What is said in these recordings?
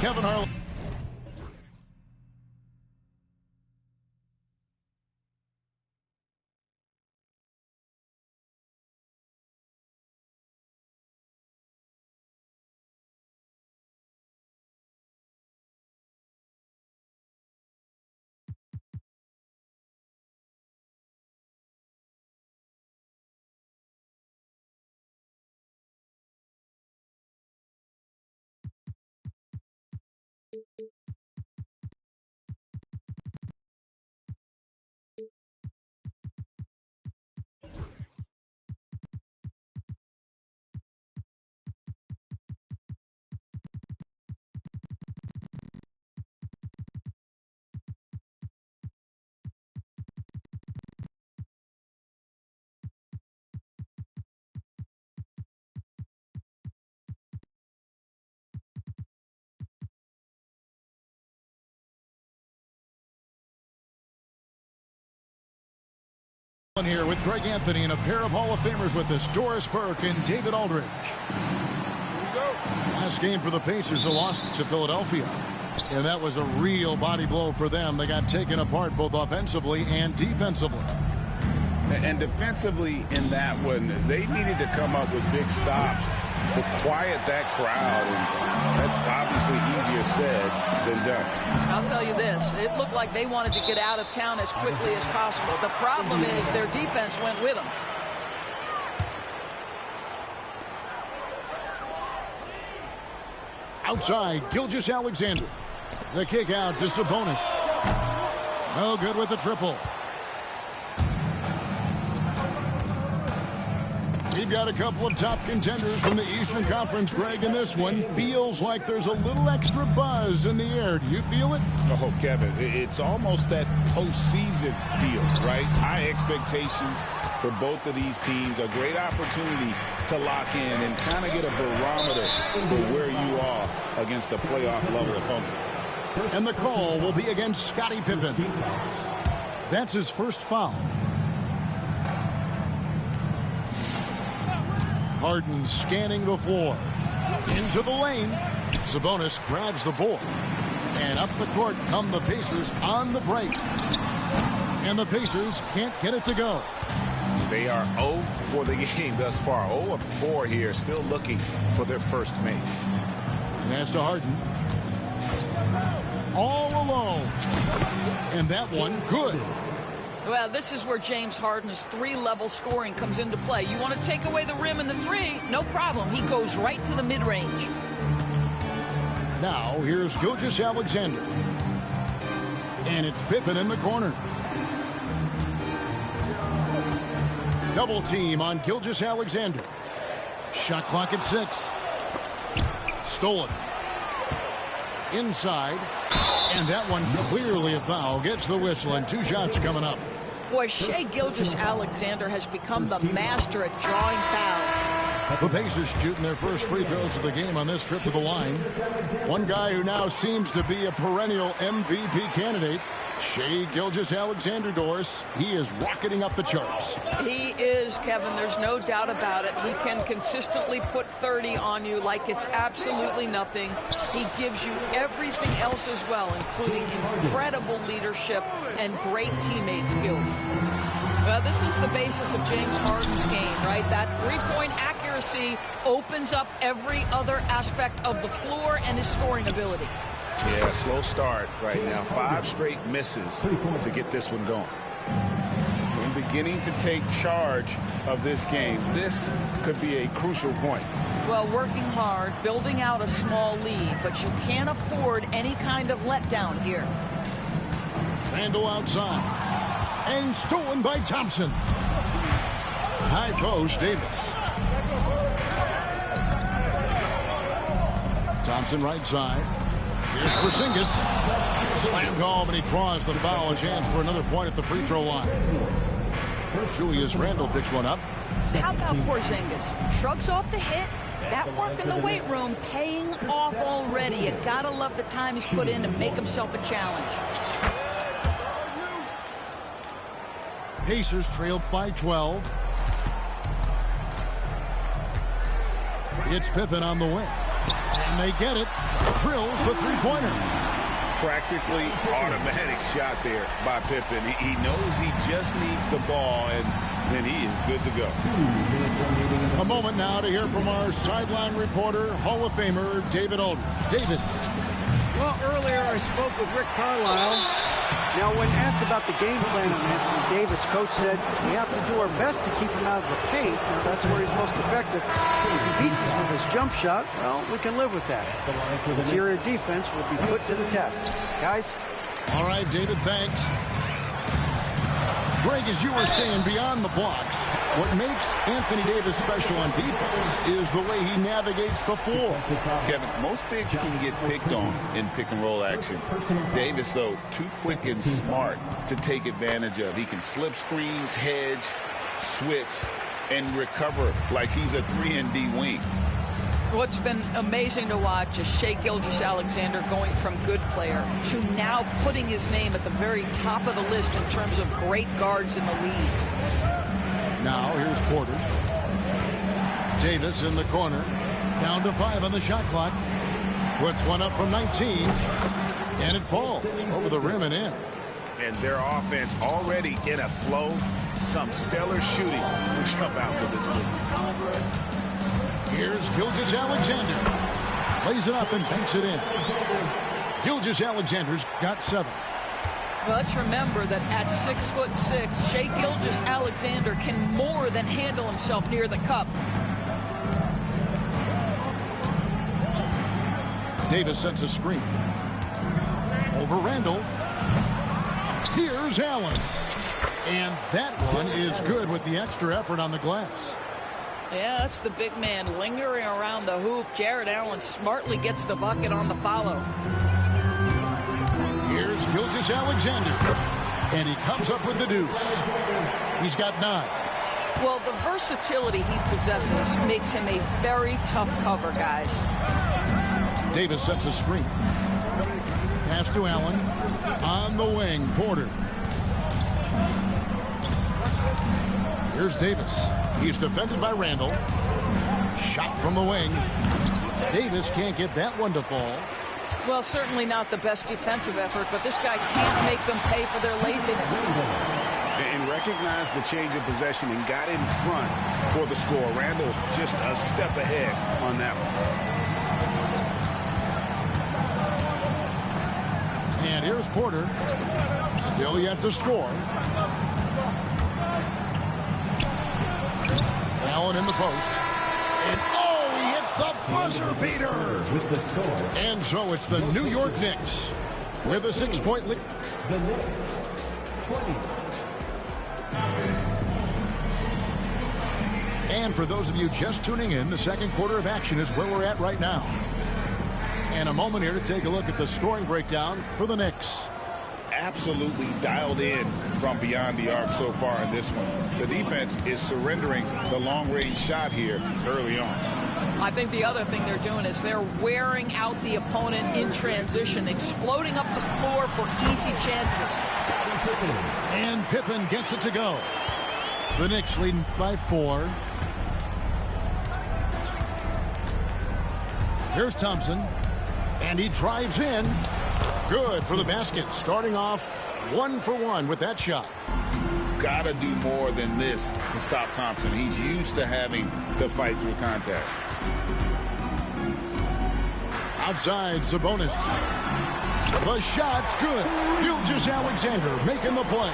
Kevin Harlan. Here with Greg Anthony and a pair of Hall of Famers with us, Doris Burke and David Aldridge. Here we go. Last game for the Pacers, a loss to Philadelphia. And that was a real body blow for them. They got taken apart both offensively and defensively. And defensively in that one, they needed to come up with big stops to quiet that crowd. And that's obviously easier said than done. I'll tell you this. It looked like they wanted to get out of town as quickly as possible. The problem is their defense went with them. Outside, Gilgeous-Alexander. The kick out to Sabonis. No good with the triple. We've got a couple of top contenders from the Eastern Conference, Greg, and this one feels like there's a little extra buzz in the air. Do you feel it? Oh, Kevin, it's almost that postseason feel, right? High expectations for both of these teams. A great opportunity to lock in and kind of get a barometer for where you are against a playoff-level opponent. And the call will be against Scottie Pippen. That's his first foul. Harden scanning the floor. Into the lane. Sabonis grabs the board. And up the court come the Pacers on the break. And the Pacers can't get it to go. They are 0 for the game thus far. 0 of 4 here, still looking for their first make. Pass to Harden. All alone. And that one good. Well, this is where James Harden's three-level scoring comes into play. You want to take away the rim and the three? No problem. He goes right to the mid-range. Now, here's Gilgeous-Alexander. And it's Pippen in the corner. Double team on Gilgeous-Alexander. Shot clock at 6. Stolen. Inside. And that one clearly a foul. Gets the whistle and 2 shots coming up. Boy, Shai Gilgeous-Alexander has become the master at drawing fouls. The Pacers shooting their first free throws of the game on this trip to the line. One guy who now seems to be a perennial MVP candidate, Shai Gilgeous-Alexander, Doris. He is rocketing up the charts. He is, Kevin. There's no doubt about it. He can consistently put 30 on you like it's absolutely nothing. He gives you everything else as well, including incredible leadership and great teammate skills. Well, this is the basis of James Harden's game, right? That three-point accuracy opens up every other aspect of the floor and his scoring ability. Yeah, slow start right now. 5 straight misses to get this one going. And beginning to take charge of this game. This could be a crucial point. Well, working hard, building out a small lead, but you can't afford any kind of letdown here. Randle outside. And stolen by Thompson. High post, Davis. Thompson right side. Here's Porzingis. Slammed home, and he draws the foul. A chance for another point at the free throw line. Julius Randle picks one up. How about Porzingis? Shrugs off the hit. That work in the weight room paying off already. You gotta love the time he's put in to make himself a challenge. Pacers trailed by 12. It's Pippen on the wing. And they get it. Drills the three-pointer. Practically automatic shot there by Pippen. He knows he just needs the ball, and then he is good to go. A moment now to hear from our sideline reporter, Hall of Famer David Aldridge. David. Well, earlier I spoke with Rick Carlisle. Now, when asked about the game plan of Anthony Davis, coach said, we have to do our best to keep him out of the paint. Now, that's where he's most effective. If he beats us with his jump shot, well, we can live with that. Interior defense will be put to the test. Guys? All right, David, thanks. Greg, as you were saying, beyond the blocks, what makes Anthony Davis special on defense is the way he navigates the floor. Kevin, most bigs can get picked on in pick-and-roll action. Davis, though, too quick and smart to take advantage of. He can slip screens, hedge, switch, and recover like he's a 3-and-D wing. What's been amazing to watch is Shai Gilgeous-Alexander going from good player to now putting his name at the very top of the list in terms of great guards in the league. Now here's Porter. Davis in the corner. Down to 5 on the shot clock. Puts one up from 19. And it falls over the rim and in. And their offense already in a flow. Some stellar shooting to jump out to this league. Here's Gilgeous-Alexander. Lays it up and banks it in. Gilgeous-Alexander's got 7. Well, let's remember that at 6'6", Shai Gilgeous-Alexander can more than handle himself near the cup. Davis sets a screen. Over Randle. Here's Allen. And that one is good with the extra effort on the glass. Yeah, that's the big man lingering around the hoop. Jared Allen smartly gets the bucket on the follow. Here's Gilgeous-Alexander. And he comes up with the deuce. He's got 9. Well, the versatility he possesses makes him a very tough cover, guys. Davis sets a screen. Pass to Allen. On the wing, Porter. Here's Davis. He's defended by Randle. Shot from the wing. Davis can't get that one to fall. Well, certainly not the best defensive effort, but this guy can't make them pay for their laziness. And recognized the change of possession and got in front for the score. Randle just a step ahead on that one. And here's Porter. Still yet to score. Allen in the post. And oh, he hits the buzzer beater. And so it's the New York Knicks with a 6-point lead. The Knicks, 20. And for those of you just tuning in, the second quarter of action is where we're at right now. And a moment here to take a look at the scoring breakdown for the Knicks. Absolutely dialed in from beyond the arc so far in this one. The defense is surrendering the long-range shot here early on. I think the other thing they're doing is they're wearing out the opponent in transition, exploding up the floor for easy chances. And Pippen gets it to go. The Knicks leading by 4. Here's Thompson. And he drives in. Good for the basket. Starting off 1 for 1 with that shot. got to do more than this to stop Thompson. He's used to having to fight through contact. Outside, Sabonis. The shot's good. Gilgeous-Alexander making the play.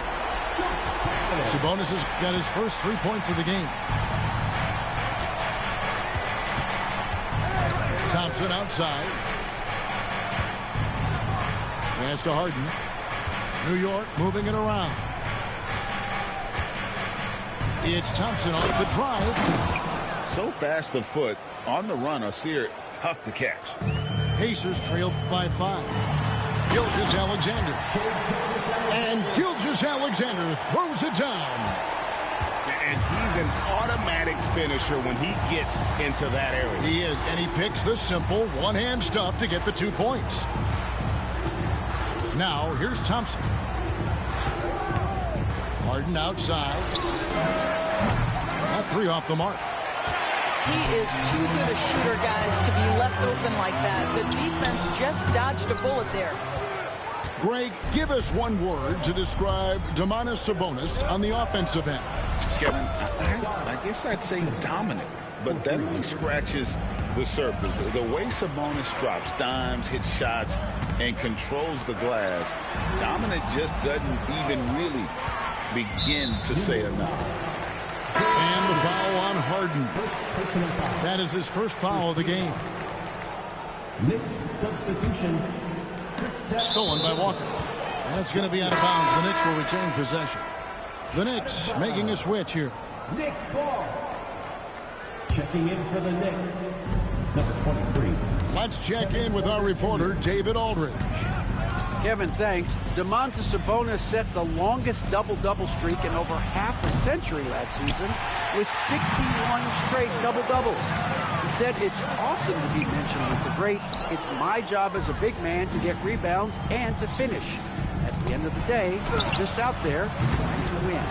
Sabonis has got his first 3 points of the game. Thompson outside. Pass to Harden. New York moving it around. It's Thompson off the drive. So fast of foot on the run. Osir, tough to catch. Pacers trailed by 5. Gilgeous-Alexander. And Gilgeous-Alexander throws it down. And he's an automatic finisher when he gets into that area. He is, and he picks the simple one-hand stuff to get the 2 points. Now, here's Thompson. Harden outside. That 3 off the mark. He is too good a shooter, guys, to be left open like that. The defense just dodged a bullet there. Greg, give us one word to describe Domantas Sabonis on the offensive end. Kevin, I guess I'd say dominant, but that only scratches the surface. The way Sabonis drops dimes, hits shots, and controls the glass, dominant just doesn't even really begin to say enough. And the foul on Harden. That is his first foul of the game. Knicks substitution. Stolen by Walker. That's going to be out of bounds. The Knicks will retain possession. The Knicks making a switch here. Knicks ball. Checking in for the Knicks. Number 23. Let's check in with our reporter, David Aldridge. Kevin, thanks. Domantas Sabonis set the longest double-double streak in over half a century last season with 61 straight double-doubles. He said, "It's awesome to be mentioned with the greats. It's my job as a big man to get rebounds and to finish. At the end of the day, I'm just out there trying to win."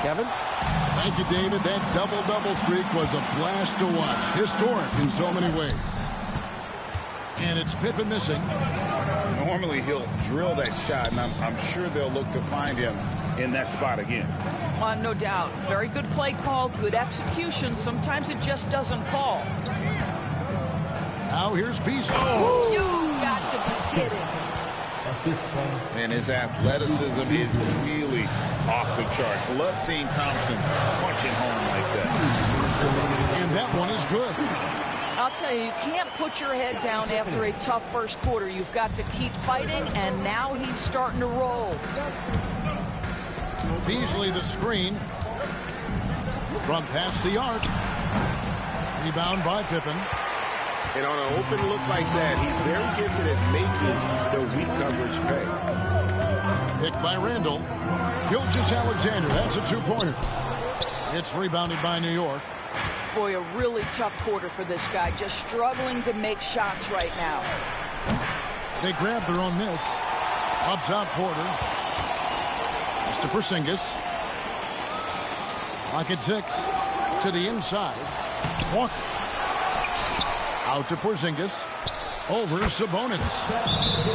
Kevin? Thank you, David. That double-double streak was a blast to watch. Historic in so many ways. And it's Pippen missing. Normally he'll drill that shot, and I'm sure they'll look to find him in that spot again. No doubt. Very good play call, good execution. Sometimes it just doesn't fall. Now here's Beasley. You got to be kidding. Assist from. And his athleticism is really off the charts. Love seeing Thompson punching home like that. And that one is good. I'll tell you, you can't put your head down after a tough first quarter. You've got to keep fighting, and now he's starting to roll. Beasley the screen. From past the arc. Rebound by Pippen. And on an open look like that, he's very gifted at making the weak coverage pay. Picked by Randall. Gilgeous-Alexander, that's a 2-pointer. It's rebounded by New York. Boy, a really tough quarter for this guy. Just struggling to make shots right now. They grab their own miss. Up top, Porter. It's to Porzingis. Pocket 6. To the inside. Walker. Out to Porzingis. Over Sabonis.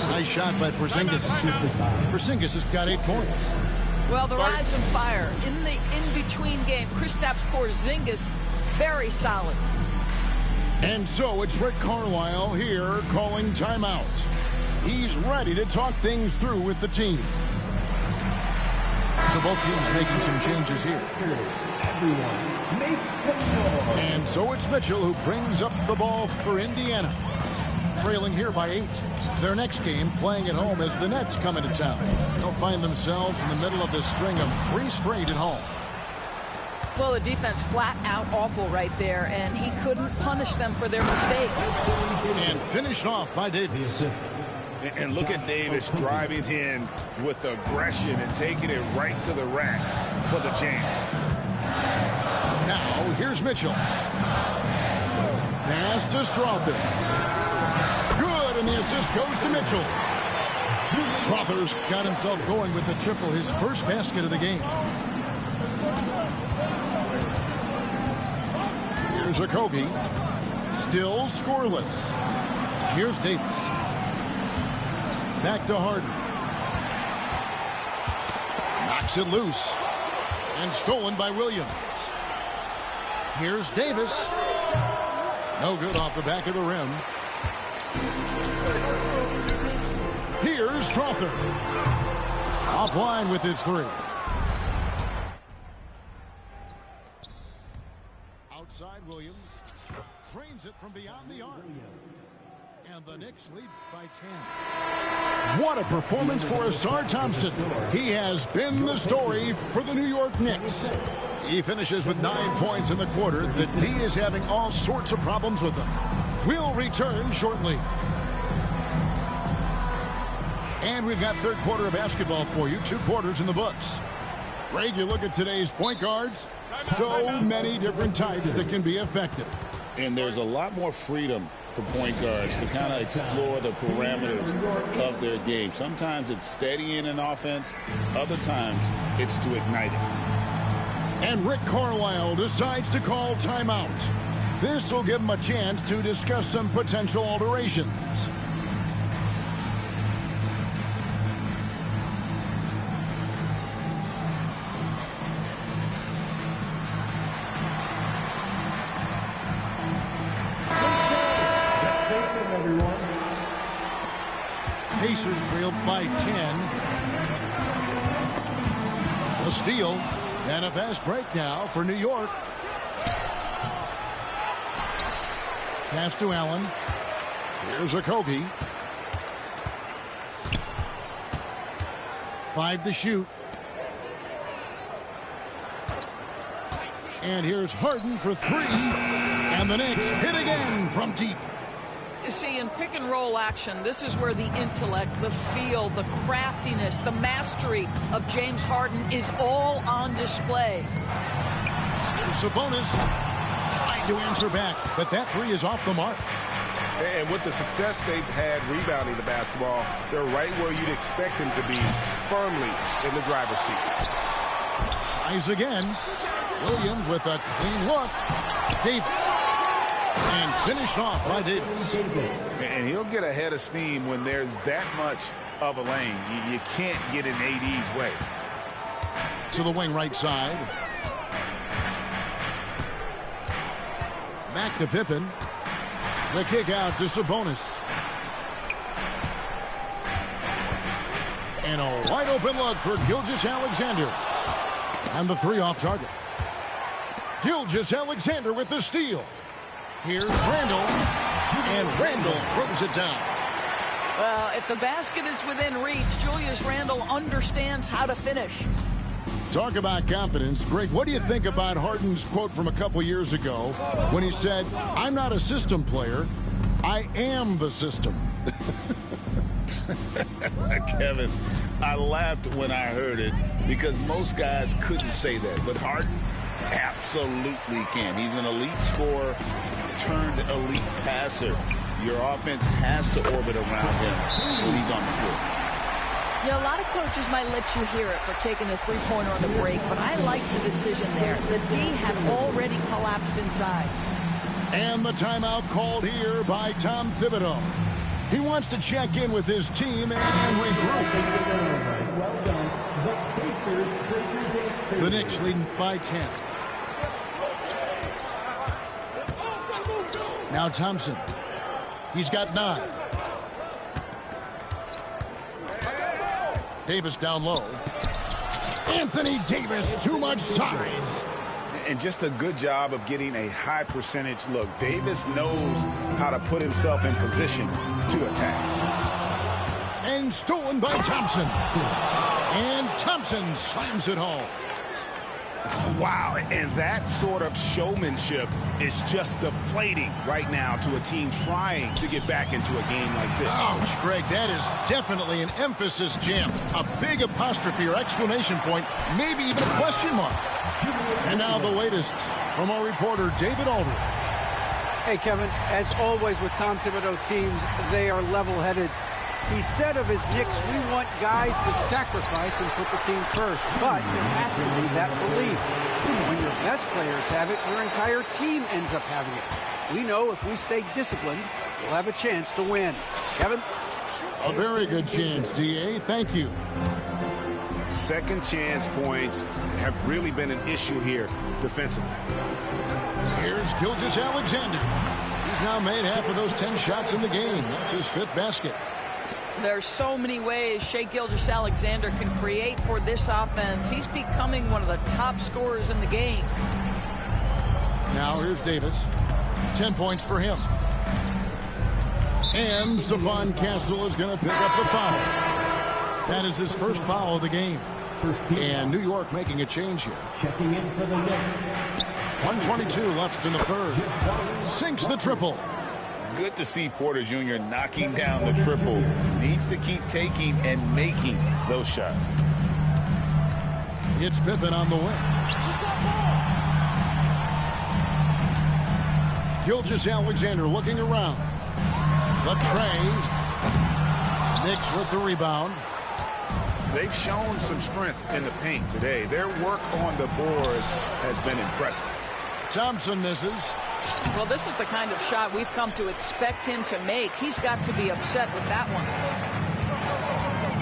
Nice shot by Porzingis. Porzingis has got 8 points. Well, the rise and fire in the in-between game. Kristaps Porzingis, very solid. And so it's Rick Carlisle here calling timeout. He's ready to talk things through with the team. So both teams making some changes here. Everyone make some noise. And so it's Mitchell who brings up the ball for Indiana. Trailing here by 8. Their next game playing at home as the Nets come into town. They'll find themselves in the middle of this string of 3 straight at home. Well, the defense flat out awful right there, and he couldn't punish them for their mistake. And finished off by Davis. And look at Davis driving in with aggression and taking it right to the rack for the jam. Now, here's Mitchell. Pass to Strother. Good, and the assist goes to Mitchell. Strother's got himself going with the triple, his first basket of the game. Here's Okogie. Still scoreless. Here's Davis. Back to Harden. Knocks it loose. And stolen by Williams. Here's Davis. No good off the back of the rim. Here's Strawther. Offline with his three. Outside Williams. Trains it from beyond the arc. And the Knicks lead by 10. What a performance for Ausar Thompson. He has been the story for the New York Knicks. He finishes with 9 points in the quarter. The D is having all sorts of problems with him. We'll return shortly. And we've got third quarter of basketball for you. 2 quarters in the books. Greg, you look at today's point guards. So many different types that can be effective. And there's a lot more freedom for point guards to kind of explore the parameters of their game. Sometimes it's steadying an offense. Other times it's to ignite it. And Rick Carlisle decides to call timeout. This will give him a chance to discuss some potential alterations. Pacers trailed by 10. A steal and a fast break now for New York. Pass to Allen. Here's Okogie. 5 to shoot. And here's Harden for 3. And the Knicks hit again from deep. You see, in pick and roll action, this is where the intellect, the feel, the craftiness, the mastery of James Harden is all on display. Here's Sabonis trying to answer back, but that 3 is off the mark. And with the success they've had rebounding the basketball, they're right where you'd expect them to be, firmly in the driver's seat. Tries again. Williams with a clean look. Davis. And finished off by Davis. And he'll get ahead of steam when there's that much of a lane. You can't get in AD's way. To the wing right side. Back to Pippen. The kick out to Sabonis. And a wide open look for Gilgeous-Alexander. And the 3 off target. Gilgeous-Alexander with the steal. Here's Randall, and Randall throws it down. Well, if the basket is within reach, Julius Randle understands how to finish. Talk about confidence. Greg, what do you think about Harden's quote from a couple years ago when he said, "I'm not a system player, I am the system"? Kevin, I laughed when I heard it because most guys couldn't say that, but Harden absolutely can. He's an elite scorer turned elite passer. Your offense has to orbit around him when he's on the floor. Yeah, a lot of coaches might let you hear it for taking a three-pointer on the break, but I like the decision there. The D had already collapsed inside. And the timeout called here by Tom Thibodeau. He wants to check in with his team and regroup. Well done. The Pacers. The Knicks leading by 10. Now Thompson. He's got 9. Davis down low. Anthony Davis, too much size. And just a good job of getting a high percentage look. Davis knows how to put himself in position to attack. And stolen by Thompson. And Thompson slams it home. Wow, and that sort of showmanship is just deflating right now to a team trying to get back into a game like this. Ouch, Greg, that is definitely an emphasis jam. A big apostrophe or exclamation point, maybe even a question mark. And now the latest from our reporter, David Aldridge. Hey, Kevin, as always with Tom Thibodeau teams, they are level-headed. He said of his Knicks, we want guys to sacrifice and put the team first. But there has to be that belief. When your best players have it, your entire team ends up having it. We know if we stay disciplined, we'll have a chance to win. Kevin? A very good chance, D.A. Thank you. Second chance points have really been an issue here defensively. Here's Gilgeous-Alexander. He's now made half of those 10 shots in the game. That's his 5th basket. There's so many ways Shai Gilgeous-Alexander can create for this offense. He's becoming one of the top scorers in the game. Now here's Davis. 10 points for him. And Stephon Castle is going to pick up the foul. That is his first foul of the game. And New York making a change here. Checking in for the Knicks. 122 left in the third. Sinks the triple. Good to see Porter Jr. knocking down the triple. Needs to keep taking and making those shots. It's Pippen on the wing. Gilgeous-Alexander looking around. The tray. Knicks with the rebound. They've shown some strength in the paint today. Their work on the boards has been impressive. Thompson misses. Well, this is the kind of shot we've come to expect him to make. He's got to be upset with that one.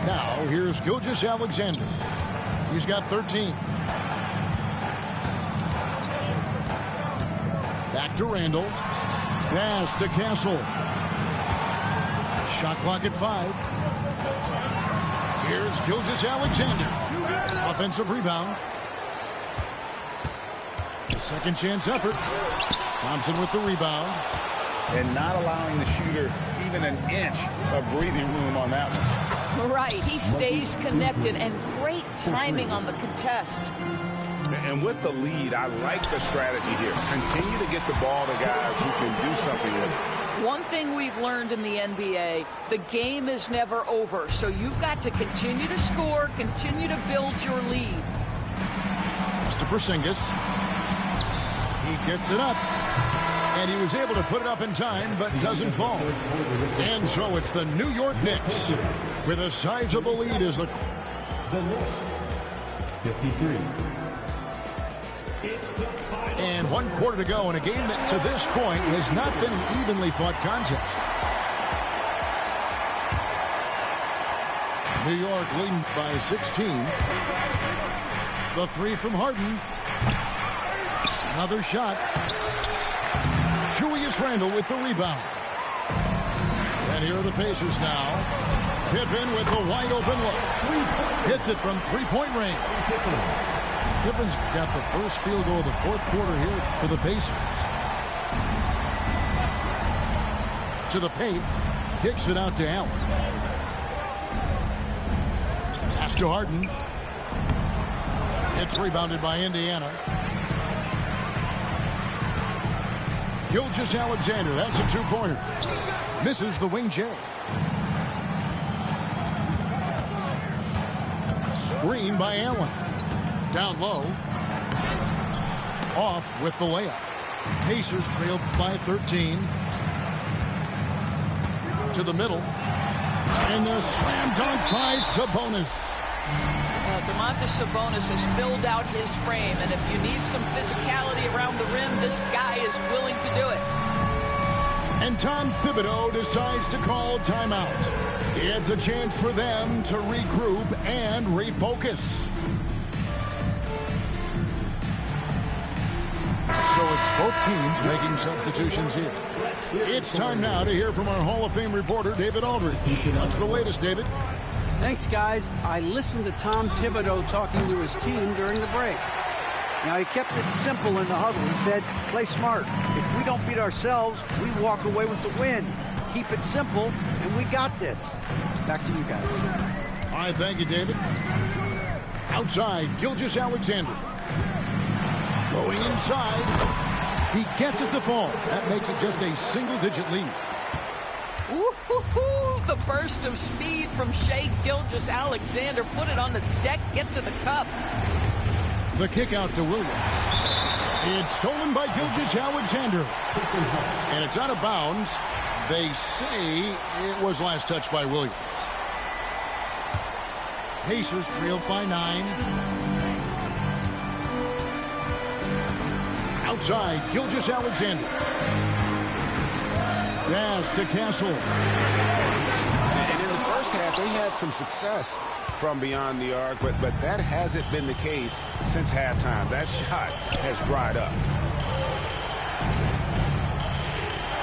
Now here's Gilgeous-Alexander. He's got 13. Back to Randall. Pass to Castle. Shot clock at 5. Here's Gilgeous-Alexander. Offensive rebound. A second chance effort. Thompson with the rebound. And not allowing the shooter even an inch of breathing room on that one. Right, he stays connected, and great timing on the contest. And with the lead, I like the strategy here. Continue to get the ball to guys who can do something with it. One thing we've learned in the NBA, the game is never over. So you've got to continue to score, continue to build your lead. Mr. Porzingis. He gets it up. And he was able to put it up in time, but doesn't fall. And so it's the New York Knicks with a sizable lead as the Knicks, 53. And 1 quarter to go in a game that to this point has not been an evenly fought contest. New York leading by 16. The 3 from Harden. Another shot. Julius Randle with the rebound. And here are the Pacers now. Pippen with the wide open look. Hits it from 3-point range. Pippen's got the first field goal of the 4th quarter here for the Pacers. To the paint. Kicks it out to Allen. Pass to Harden. It's rebounded by Indiana. Gilgeous-Alexander, that's a 2-pointer. Misses the wing J. Screen by Allen. Down low. Off with the layup. Pacers trailed by 13. To the middle. And the slam dunk by Sabonis. Domantas Sabonis has filled out his frame, and if you need some physicality around the rim, this guy is willing to do it. And Tom Thibodeau decides to call timeout. It's a chance for them to regroup and refocus. So it's both teams making substitutions here. It's time now to hear from our Hall of Fame reporter, David Aldridge. What's the latest, David? Thanks, guys. I listened to Tom Thibodeau talking to his team during the break. Now, he kept it simple in the huddle. He said, play smart. If we don't beat ourselves, we walk away with the win. Keep it simple, and we got this. Back to you guys. All right, thank you, David. Outside, Gilgeous-Alexander. Going inside. He gets it to fall. That makes it just a single-digit lead. Woo-hoo-hoo! The burst of speed from Shai Gilgeous-Alexander. Put it on the deck, get to the cup. The kick out to Williams. It's stolen by Gilgeous-Alexander. And it's out of bounds. They say it was last touched by Williams. Pacers trailed by 9. Outside, Gilgeous-Alexander. Pass to Castle. And in the first first half, they had some success from beyond the arc, but that hasn't been the case since halftime. That shot has dried up.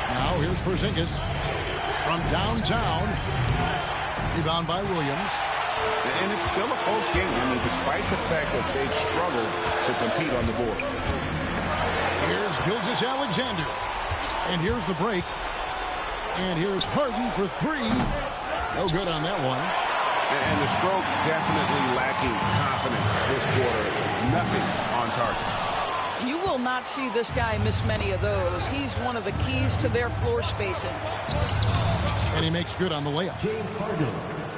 Now here's Porzingis from downtown. Rebound by Williams. And it's still a close game. I mean, despite the fact that they've struggled to compete on the board. Here's Gilgeous-Alexander. And here's the break. And here's Harden for three. No good on that one. And the stroke definitely lacking confidence this quarter. Nothing on target. You will not see this guy miss many of those. He's one of the keys to their floor spacing. And he makes good on the layup. James Harden.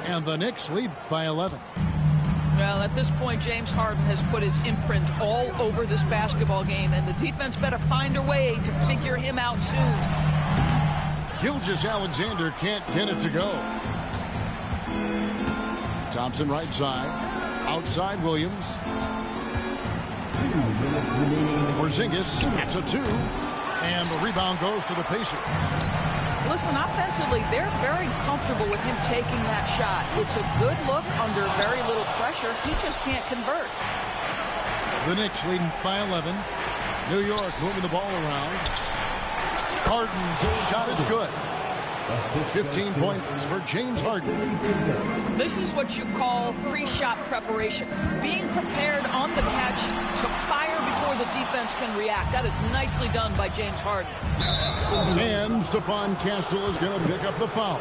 And the Knicks lead by 11. Well, at this point, James Harden has put his imprint all over this basketball game, and the defense better find a way to figure him out soon. Gilgeous-Alexander can't get it to go. Thompson right side. Outside Williams. 2 minutes remaining. Porzingis, it's a 2. And the rebound goes to the Pacers. Listen, offensively, they're very comfortable with him taking that shot. It's a good look under very little pressure. He just can't convert. The Knicks leading by 11. New York moving the ball around. Harden's shot is good. 15 points for James Harden. This is what you call pre-shot preparation. Being prepared on the catch to fire before the defense can react. That is nicely done by James Harden. And Stephon Castle is going to pick up the foul.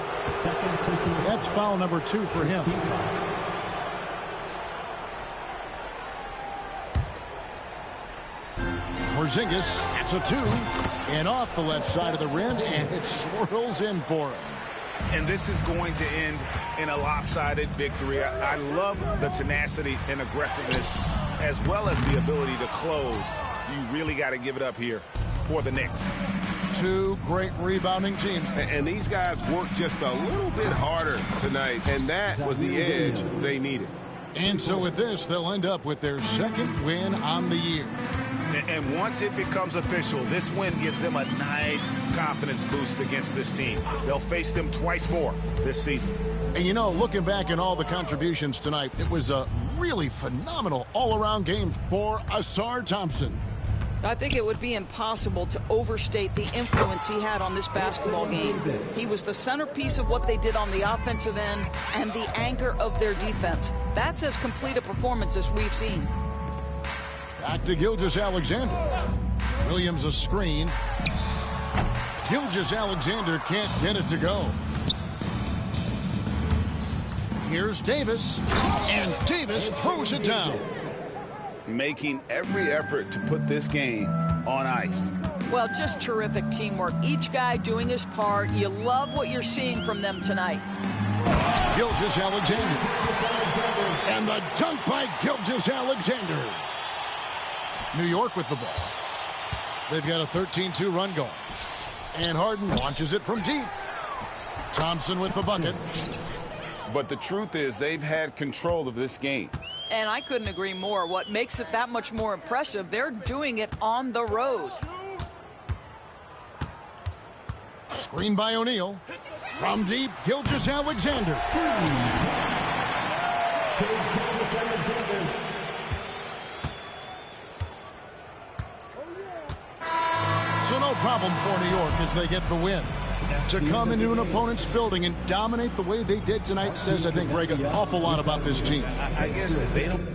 That's foul number 2 for him. Porzingis, that's a 2. And off the left side of the rim, and it swirls in for him. And this is going to end in a lopsided victory. I love the tenacity and aggressiveness as well as the ability to close. You really got to give it up here for the Knicks. 2 great rebounding teams. And these guys worked just a little bit harder tonight, and that was the edge they needed. And so with this, they'll end up with their 2nd win on the year. And once it becomes official, this win gives them a nice confidence boost against this team. They'll face them twice more this season. And you know, looking back at all the contributions tonight, it was a really phenomenal all-around game for Ausar Thompson. I think it would be impossible to overstate the influence he had on this basketball game. He was the centerpiece of what they did on the offensive end and the anchor of their defense. That's as complete a performance as we've seen. Back to Gilgeous-Alexander. Williams a screen. Gilgeous-Alexander can't get it to go. Here's Davis. And Davis throws it down. Making every effort to put this game on ice. Well, just terrific teamwork. Each guy doing his part. You love what you're seeing from them tonight. Gilgeous-Alexander. And the dunk by Gilgeous-Alexander. New York with the ball. They've got a 13-2 run going. And Harden launches it from deep. Thompson with the bucket. But the truth is they've had control of this game. And I couldn't agree more. What makes it that much more impressive, they're doing it on the road. Screen by O'Neal. From deep, Gilgeous-Alexander. So no problem for New York as they get the win. To come into an opponent's building and dominate the way they did tonight says, I think, Greg, an awful lot about this team. I guess they don't